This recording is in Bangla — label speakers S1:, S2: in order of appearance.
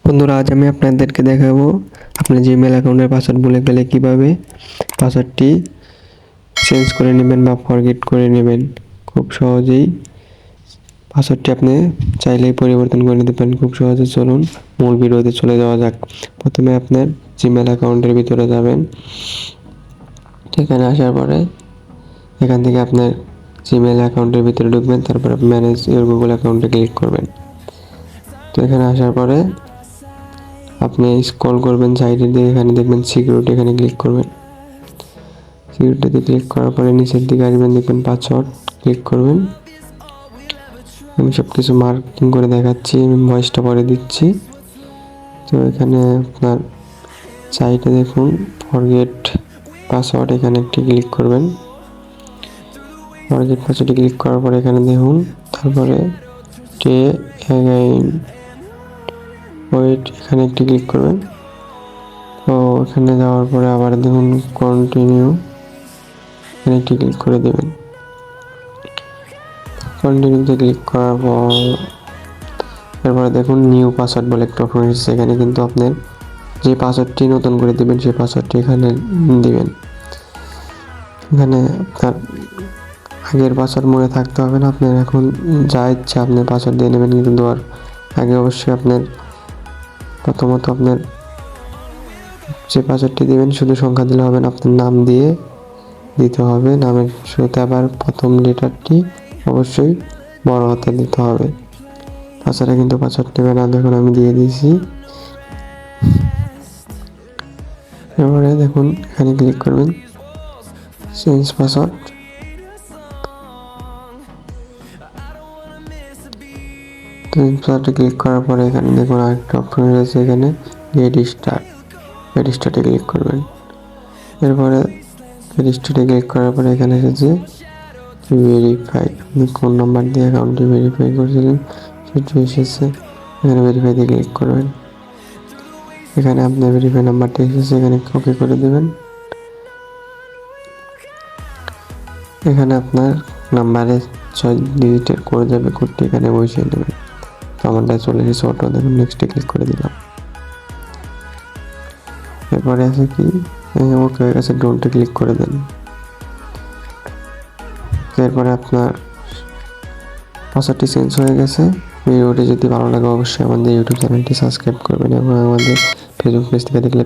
S1: বন্ধুরা, আজ আমি আপনাদেরকে দেখাবো আপনার জিমেল অ্যাকাউন্টের পাসওয়ার্ড ভুলে গেলে কিভাবে পাসওয়ার্ডটি চেঞ্জ করে নেবেন বা ফরগেট করে নেবেন। খুব সহজেই পাসওয়ার্ডটি আপনি চাইলেই পরিবর্তন করে নিতে পারেন খুব সহজে। চলুন মূল ভিডিওতে চলে যাওয়া যাক। প্রথমে আপনার জিমেল অ্যাকাউন্টের ভিতরে যাবেন। এখানে আসার পরে এখান থেকে আপনার জিমেল অ্যাকাউন্টের ভিতরে ঢুকবেন, তারপরে ম্যানেজ ইওর গুগল অ্যাকাউন্টে ক্লিক করবেন। তো এখানে আসার পরে আপনি স্ক্রল করবেন সাইডের দিকে, এখানে দেখবেন সিকিউরিটি, এখানে ক্লিক করবেন। সিকিউরিটিতে ক্লিক করার পরে নিচের দিকে আসবেন, দেখবেন পাসওয়ার্ড, ক্লিক করবেন। আমি সব কিছু মার্কিং করে দেখাচ্ছি, আমি ভয়েসটা পরে দিচ্ছি। তো এখানে আপনার সাইডে দেখুন ফরগেট পাসওয়ার্ড, এখানে একটি ক্লিক করবেন। ফরগেট পাসওয়ার্ডে ক্লিক করার পরে এখানে দেখুন, তারপরে টে অ্যাগেইন ওয়েট, এখানে একটি ক্লিক করবেন। তো এখানে যাওয়ার পরে আবার দেখুন কন্টিনিউ, এখানে একটি ক্লিক করে দেবেন। কন্টিনিউতে ক্লিক করার পর এরপরে দেখুন নিউ পাসওয়ার্ড বলে একটা অপশন এসেছে। এখানে কিন্তু আপনার যে পাসওয়ার্ডটি নতুন করে দেবেন সেই পাসওয়ার্ডটি এখানে দিবেন। এখানে আপনার আগের পাসওয়ার্ড মনে থাকতে হবে না, আপনার এখন যা ইচ্ছা আপনি পাসওয়ার্ড দিয়ে নেবেন, কিন্তু দেওয়ার আগে অবশ্যই আপনার প্রথমত আপনার যে পাসওয়ার্ডটি দেবেন শুধু সংখ্যা দিলে হবে না, আপনার নাম দিয়ে দিতে হবে। নামের শুরুতে আবার প্রথম লেটারটি অবশ্যই বড় হাতে দিতে হবে, তাছাড়া কিন্তু পাসওয়ার্ড নেবে না। দেখুন আমি দিয়ে দিয়েছি। এবারে দেখুন এখানে ক্লিক করবেন চেঞ্জ পাসওয়ার্ড। চেঞ্জ পাসওয়ার্ডে ক্লিক করার পরে এখানে দেখুন আরেকটা অপশন রয়েছে, এখানে রেজিস্টার্টে ক্লিক করবেন। এরপরে রেজিস্টার্টে ক্লিক করার পরে এখানে এসেছে ভেরিফাই, আপনি কোন নাম্বার দিয়ে অ্যাকাউন্টটি ভেরিফাই করেছিলেন সেটি এসেছে, এখানে ভেরিফাইতে ক্লিক করবেন। এখানে আপনার ভেরিফাই নাম্বারটি এসেছে, এখানে ওকে করে দেবেন। এখানে আপনার নাম্বারে 6 ডিজিটের কোড যাবে, কোডটি এখানে বসিয়ে দেবেন। তো আমারটা চলে এসেছে অটো, দেখুন নেক্সটে ক্লিক করে দিলাম। এরপরে আছে কি ওকে হয়ে গেছে, ডোন্টে ক্লিক করে দেন। এরপরে আপনার পাসওয়ার্ডটি চেঞ্জ হয়ে গেছে। ভিডিওটি যদি ভালো লাগে অবশ্যই আমাদের ইউটিউব চ্যানেলটি সাবস্ক্রাইব করবেন এবং আমাদের ফেসবুক পেজ থেকে দেখলে